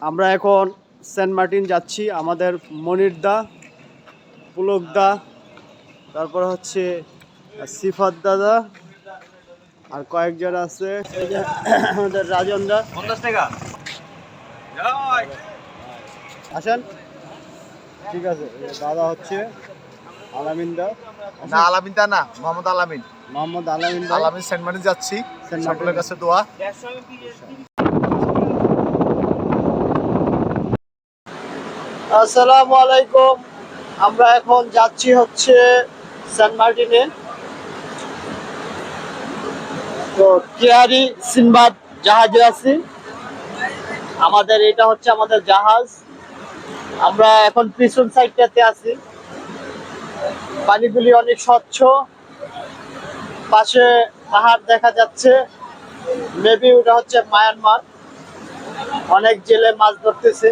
আমরা এখন সেন্ট মার্টিন যাচ্ছি। আমাদের মনির দা, পুলক দা, তারপর হচ্ছে সিফাত দাদা আর কয়েকজন আছে। এই যে আমাদের রাজন দা, 50 টাকা। আসেন। ঠিক আছে, দাদা হচ্ছে আলামিন দা। না আলামিন তা না, মোহাম্মদ আলামিন। মোহাম্মদ আলামিন দা। আলামিন সেন্ট মার্টিন যাচ্ছি। সেন্ট মার্টিন। সকলের কাছে দোয়া। আসসালামু আলাইকুম। আমরা এখন যাচ্ছি হচ্ছে সেন্ট মার্টিনে। তো কেয়ারি সিনবাদ জাহাজে আছি। আমাদের এটা হচ্ছে আমাদের জাহাজ। আমরা এখন পিছন সাইডটাতে আছি। পানিগুলি অনেক স্বচ্ছ, পাশে পাহাড় দেখা যাচ্ছে। মেবি ওটা হচ্ছে মায়ানমার। অনেক জেলে মাছ ধরতেছে।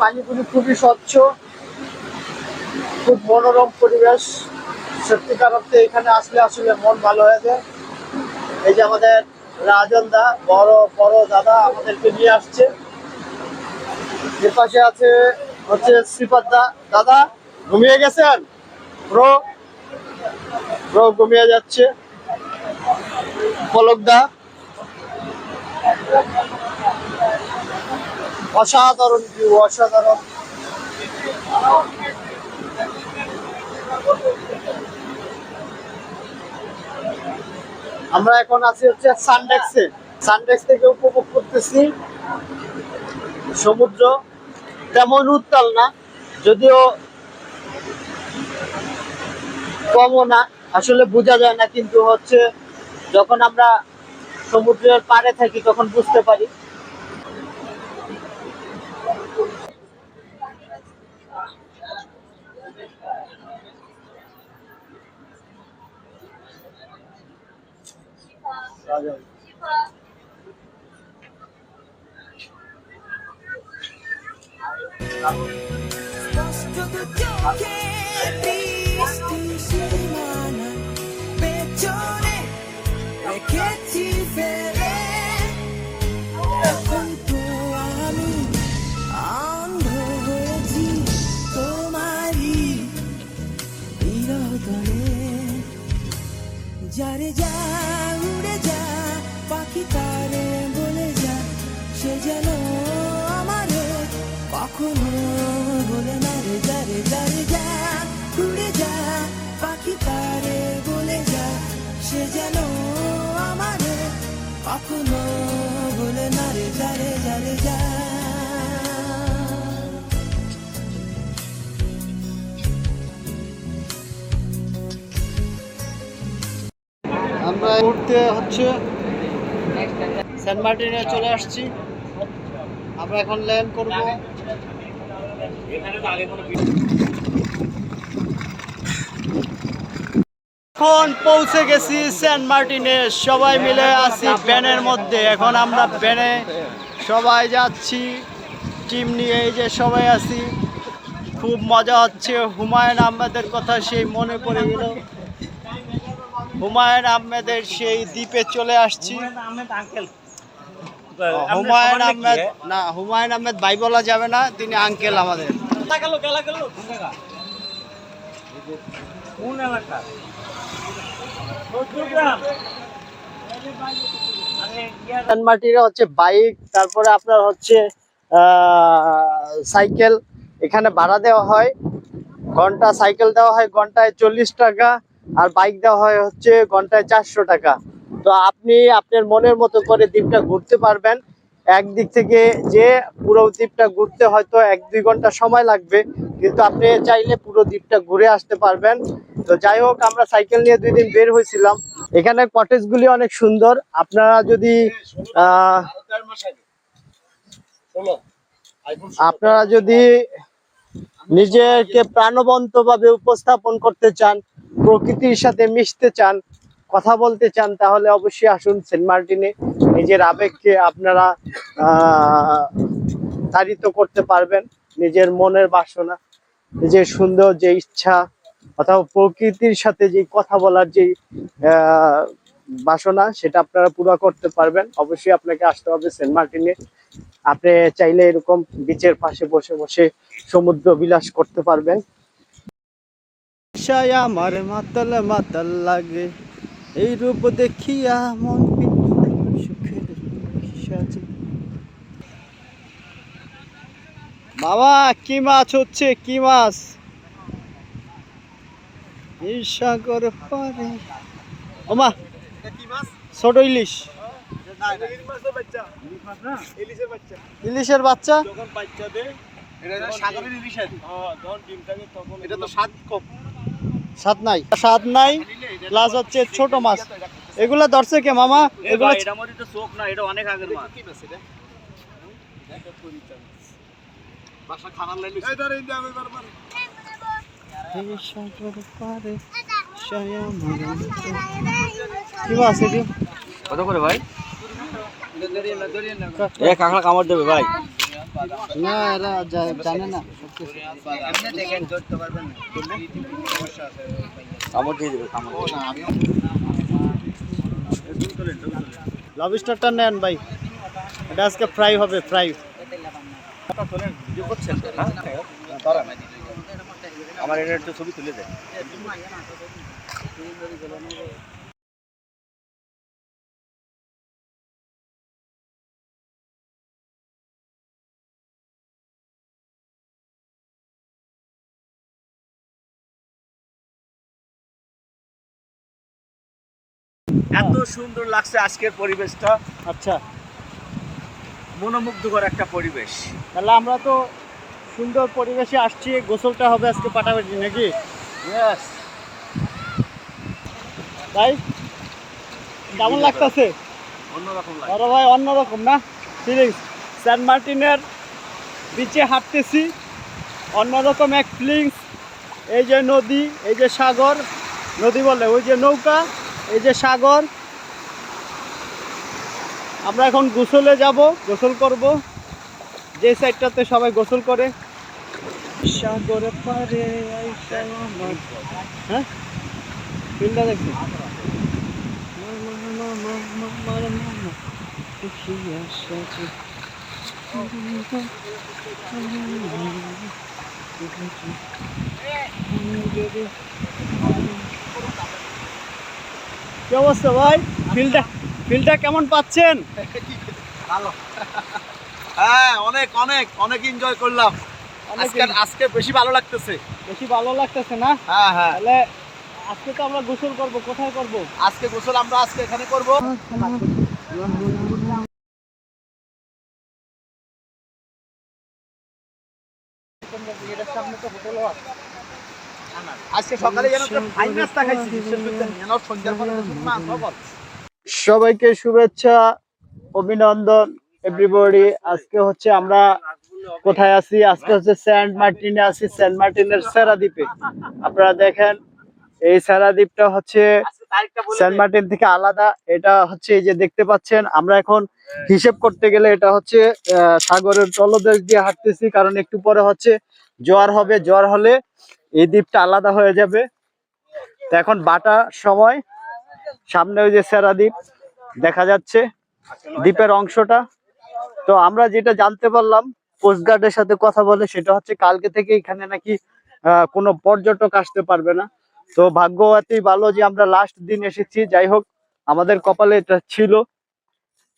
পানিগুলি খুবই স্বচ্ছ, খুব মনোরম পরিবেশ। সত্যিকার অর্থে এখানে আসলে আসলে মন ভালো হয়ে যায়। এই যে আমাদের রাজন দা, বড় বড় দাদা আমাদেরকে নিয়ে আসছে। এর পাশে আছে হচ্ছে শ্রীপাদ দা। দাদা ঘুমিয়ে গেছেন? ব্রো ব্রো ঘুমিয়ে যাচ্ছে। পলক দা, অসাধারণ ভিউ, অসাধারণ। আমরা এখন আছি হচ্ছে সানডেক্সে। সানডেক্স থেকে উপভোগ করতেছি সমুদ্র। তেমন উত্তাল না, যদিও কমও না, আসলে বোঝা যায় না, কিন্তু হচ্ছে যখন আমরা সমুদ্রের পাড়ে থাকি তখন বুঝতে পারি। যারে যা উড়ে যা পাখি তারে বলে যা, সে যেন আমারে কখনো বলে না রে। যারে যারে যা উড়ে যা পাখি তারে বলে যা, সে যেন আমারে কখনো বলে না রে। যারে যারে যা। আমরা ঘুরতে হচ্ছে সেন্ট মার্টিনে চলে আসছি। আমরা এখন ল্যান্ড করব। এখন পৌঁছে গেছি সেন্ট মার্টিনে। সবাই মিলে আছি ভ্যানের মধ্যে। এখন আমরা ভ্যানে সবাই যাচ্ছি টিম নিয়ে। এই যে সবাই আছি, খুব মজা হচ্ছে। হুমায়ুন আহমেদের কথা সেই মনে পড়ে গেল। হুমায়ুন আহমেদের সেই দ্বীপে চলে আসছি। হুমায়ুন আহমেদ না, হুমায়ুন আহমেদ ভাই বলা যাবে না, তিনি আঙ্কেল আমাদের। সেন্ট মার্টিনে হচ্ছে বাইক, তারপরে আপনার হচ্ছে সাইকেল এখানে ভাড়া দেওয়া হয়। ঘন্টা সাইকেল দেওয়া হয় ঘন্টায় 40 টাকা, আর বাইক দেওয়া হয় হচ্ছে ঘন্টায় 400 টাকা। তো আপনি আপনার মনের মতো করে দ্বীপটা ঘুরতে পারবেন। একদিক থেকে যে পুরো দ্বীপটা ঘুরতে হয়তো 1-2 ঘন্টা সময় লাগবে, কিন্তু আপনি চাইলে পুরো দ্বীপটা ঘুরে আসতে পারবেন। তো যাই হোক, আমরা সাইকেল নিয়ে 2 দিন বের হয়েছিলাম। এখানে কটেজ গুলি অনেক সুন্দর। আপনারা যদি নিজেকে প্রাণবন্ত ভাবে উপস্থাপন করতে চান, প্রকৃতির সাথে মিশতে চান, কথা বলতে চান, তাহলে অবশ্যই আসুন সেন্ট মার্টিনে। নিজের আবেগকে আপনারা তাড়িত করতে পারবেন। নিজের মনের বাসনা, নিজের সুন্দর যে ইচ্ছা, অথবা প্রকৃতির সাথে যে কথা বলার যে বাসনা সেটা আপনারা পুরো করতে পারবেন। অবশ্যই আপনাকে আসতে হবে সেন্ট মার্টিনে। আপনি চাইলে এরকম বিচের পাশে বসে বসে সমুদ্র বিলাস করতে পারবেন। আমার মাতাল মাতাল লাগে এই রূপ দেখিয়া মন সুখের সাজে। বাবা কি মাছ হচ্ছে, কি মাছ? এই সাগর পারে ওমা ছোট ইলিশ, ইলিশের বাচ্চা। স্বাদ নাই, স্বাদ নাই, প্লাস হচ্ছে ছোট মাছ। এগুলা ধরছে কে মামা? এগুলা চোখ না, এটা অনেক আগের মাছ। কি মাছ এটি? কত করে ভাই? কাঁকড়া কামড় দেবে ভাই? না এরা জানে না। কামড় দিয়ে দেবে, কামড়। লবস্টারটা নেন ভাই, এটা আজকে ফ্রাই হবে, ফ্রাই। আমার এটা একটু ছবি তুলে দেয়। এত সুন্দর লাগছে আজকের পরিবেশটা, আচ্ছা মনোমুগ্ধকর একটা পরিবেশ। তাহলে আমরা তো সুন্দর পরিবেশে আসছি, গোসলটা হবে আজকে পাটাপাটি নাকি? ইয়েস। তাই কেমন লাগতেছে? অন্যরকম লাগে। বড় ভাই অন্যরকম না ফিলিংস? সেন্ট মার্টিনের বিচে হাঁটতেছি, অন্যরকম এক ফিলিংস। এই যে নদী, এই যে সাগর, নদী বলে ওই যে নৌকা, এই যে সাগর। আমরা এখন গোসলে যাব, গোসল করব যে সাইডটাতে সবাই গোসল করে। সাগরে পারে আইসা আমার, হ্যাঁ ফিল্ডটা দেখছি। কি অবস্থা ভাই? ফিল্ডটা কেমন পাচ্ছেন? ভালো। হ্যাঁ, অনেক অনেক অনেক এনজয় করলাম আজকে। আজকে বেশি ভালো লাগতেছে। বেশি ভালো লাগতেছে না? হ্যাঁ হ্যাঁ, তাহলে আজকে তো আমরা গোসল করব, কোথায় করব? আজকে গোসল আমরা আজকে এখানে করব। আজকে সকালে যেন একটা ফাইন নাস্তা খাইছি, বিশেষ করে যেন সন্ধ্যার পরে মাছ হবে। সবাইকে শুভেচ্ছা, অভিনন্দন এভরিবডি। আজকে হচ্ছে আমরা কোথায় আছি? আজকে হচ্ছে সেন্ট মার্টিনে আছি, সেন্ট মার্টিনের সেরা দ্বীপে। আপনারা দেখেন এই সেরা দ্বীপটা হচ্ছে সেন্ট মার্টিন থেকে আলাদা। এটা হচ্ছে এই যে দেখতে পাচ্ছেন, আমরা এখন হিসেব করতে গেলে এটা হচ্ছে সাগরের তলদেশ দিয়ে হাঁটতেছি, কারণ একটু পরে হচ্ছে জোয়ার হবে। জোয়ার হলে এই দ্বীপটা আলাদা হয়ে যাবে। তো এখন বাটার সময়, সামনে ওই যে সেরা দ্বীপ দেখা যাচ্ছে, দ্বীপের অংশটা। তো আমরা যেটা জানতে পারলাম কোস্টগার্ডের সাথে কথা বলে, সেটা হচ্ছে কালকে থেকে এখানে নাকি কোনো পর্যটক আসতে পারবে না। তো ভাগ্যবতী ভালো যে আমরা লাস্ট দিন এসেছি। যাই হোক, আমাদের কপালে এটা ছিল।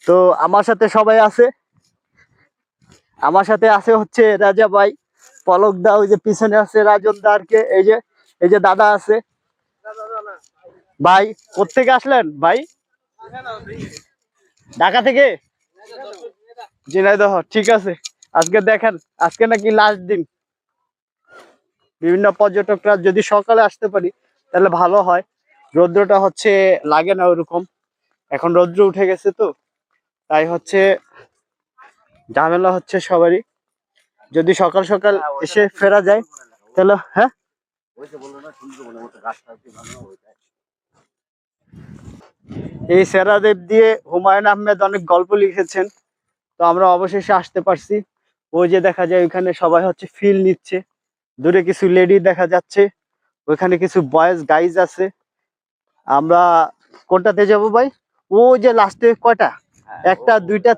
তো আমার সাথে সবাই আছে, আমার সাথে আছে হচ্ছে রাজা ভাই, পলক দা, ওই যে পিছনে আছে রাজন দা, আর কে এই যে দাদা আছে। ভাই কোত্থেকে আসলেন ভাই? ঢাকা থেকে? ঝিনাইদহ, ঠিক আছে। আজকে দেখেন, আজকে নাকি লাস্ট দিন। বিভিন্ন পর্যটকরা যদি সকালে আসতে পারি তাহলে ভালো হয়। রৌদ্রটা হচ্ছে লাগে না ওরকম, এখন রৌদ্র উঠে গেছে তো তাই হচ্ছে ঝামেলা হচ্ছে সবারই। যদি সকাল সকাল এসে ফেরা যায় তাহলে। হ্যাঁ, এই সেরাদ্বীপ দিয়ে হুমায়ুন আহমেদ অনেক গল্প লিখেছেন। তো আমরা অবশেষে আসতে পারছি। ওই যে দেখা যায় ওইখানে সবাই হচ্ছে ফিল নিচ্ছে, দূরে কিছু লেডি দেখা যাচ্ছে, ওইখানে কিছু বয়েজ গাইজ আছে। আমরা কোনটাতে যাবো ভাই? ও যে লাস্টে কয়টা, একটা দুইটা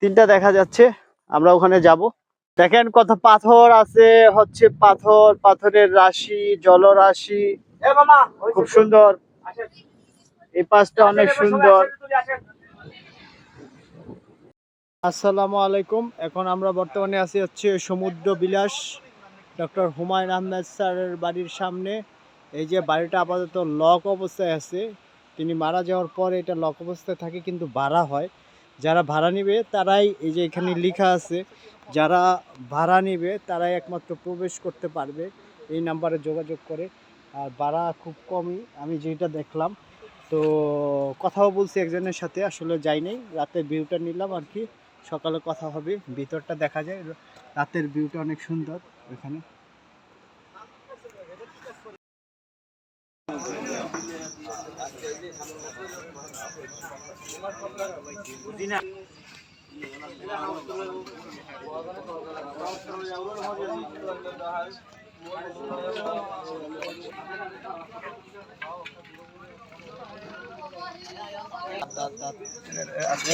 তিনটা দেখা যাচ্ছে, আমরা ওখানে যাব। দেখেন কত পাথর আছে, হচ্ছে পাথরের রাশি, জলরাশি, খুব সুন্দর। এই পাশটা অনেক সুন্দর। আসসালামু আলাইকুম। এখন আমরা বর্তমানে আছি হচ্ছে সমুদ্র বিলাস ডক্টর হুমায়ুন আহমেদ স্যারের বাড়ির সামনে। এই যে বাড়িটা আপাতত লক অবস্থায় আছে, তিনি মারা যাওয়ার পর এটা লক অবস্থায় থাকে, কিন্তু ভাড়া হয়। যারা ভাড়া নিবে তারাই, এই যে এখানে লেখা আছে, যারা ভাড়া নিবে তারাই একমাত্র প্রবেশ করতে পারবে, এই নাম্বারে যোগাযোগ করে। আর ভাড়া খুব কমই, আমি যেটা দেখলাম। তো কথাও বলছি একজনের সাথে, আসলে যাই নাই, রাতের ভিউটা নিলাম আর কি। সকালে কথা হবে, ভিতরটা দেখা যায়, রাতের ভিউটা অনেক সুন্দর এখানে।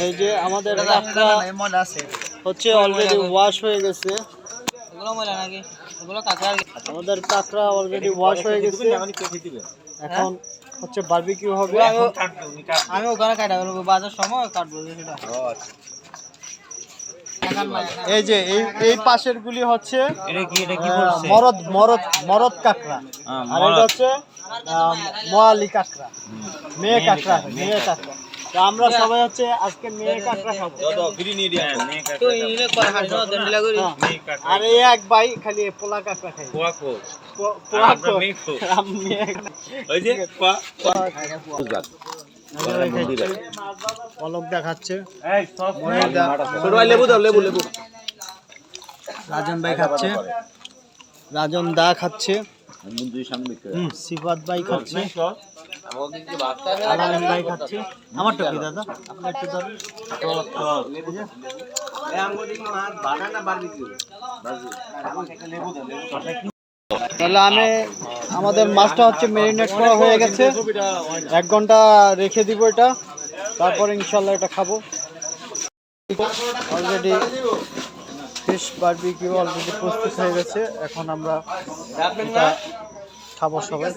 এই যে আমাদের কাঁকড়া হচ্ছে অলরেডি ওয়াশ হয়ে গেছে। আমাদের কাঁকড়া অলরেডি ওয়াশ হয়ে গেছে, এখন হচ্ছে বারবিকিউ হবে। আমি ওখানে কাটা বলবো, বাজার সময় কাটবো সেটা। এই যে এই পাশের গুলি হচ্ছে এটা কি বলছে? মরদ কাঁকড়া, আর এটা হচ্ছে মোয়ালি কাঁকড়া, মেয়ে কাঁকড়া। তো আমরা সবাই হচ্ছে আজকে মেয়ে কাঁকড়া খাবো। তো ইনে কয় হাড়ি না দন্ডলা করি। আর এই এক ভাই খালি পোলা কাঁকড়া খাই। পলক দেখাচ্ছে, রাজন ভাই খাচ্ছে, রাজন দা খাচ্ছে, সিফাত ভাই খাচ্ছে, আলামিন ভাই খাচ্ছে। আমারটা কি দাদা, আপনার একটু ধরেন। তাহলে আমাদের মাছটা হচ্ছে ম্যারিনেট করা হয়ে গেছে, 1 ঘন্টা রেখে দিব এটা, তারপরে ইনশাল্লাহ এটা খাবো। অলরেডি ফিশ বারবিকিউ অলরেডি প্রস্তুত হয়ে গেছে, এখন আমরা এটা খাবো সবাই।